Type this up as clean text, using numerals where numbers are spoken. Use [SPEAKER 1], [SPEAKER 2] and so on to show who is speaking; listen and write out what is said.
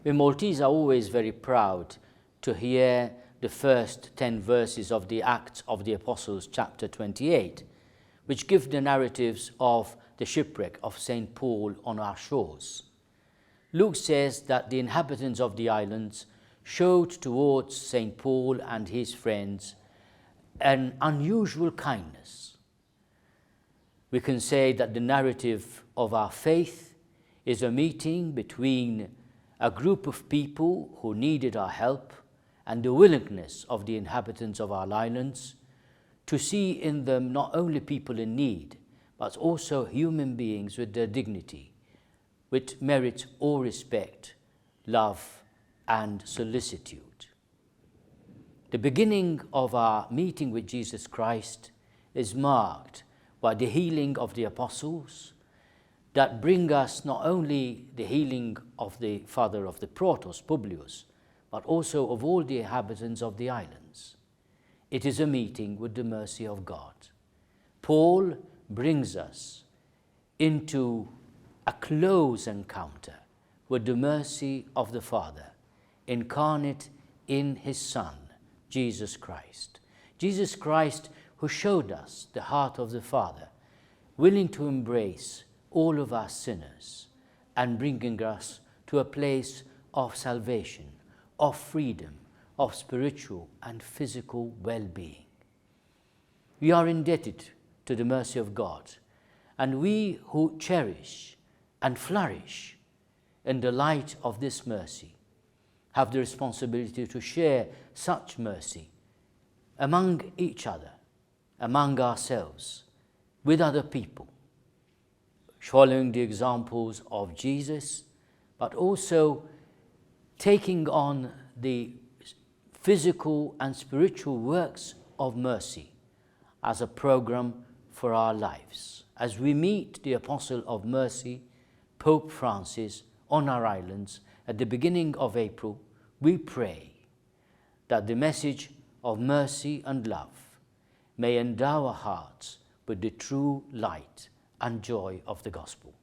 [SPEAKER 1] We Maltese are always very proud to hear the first 10 verses of the Acts of the Apostles, chapter 28, which give the narratives of the shipwreck of St. Paul on our shores. Luke says that the inhabitants of the islands showed towards St. Paul and his friends an unusual kindness. We can say that the narrative of our faith is a meeting between a group of people who needed our help and the willingness of the inhabitants of our islands to see in them not only people in need, but also human beings with their dignity, which merit all respect, love, and solicitude. The beginning of our meeting with Jesus Christ is marked by the healing of the apostles that bring us not only the healing of the father of the Protos, Publius, but also of all the inhabitants of the islands. It is a meeting with the mercy of God. Paul brings us into a close encounter with the mercy of the Father, incarnate in his Son, Jesus Christ. Jesus Christ, who showed us the heart of the Father, willing to embrace all of us sinners and bringing us to a place of salvation, of freedom, of spiritual and physical well-being. We are indebted to the mercy of God, and we who cherish and flourish in the light of this mercy have the responsibility to share such mercy among each other, among ourselves, with other people, following the examples of Jesus, but also taking on the physical and spiritual works of mercy as a program for our lives. As we meet the Apostle of Mercy, Pope Francis, on our islands at the beginning of April, we pray that the message of mercy and love may endow our hearts with the true light and joy of the gospel.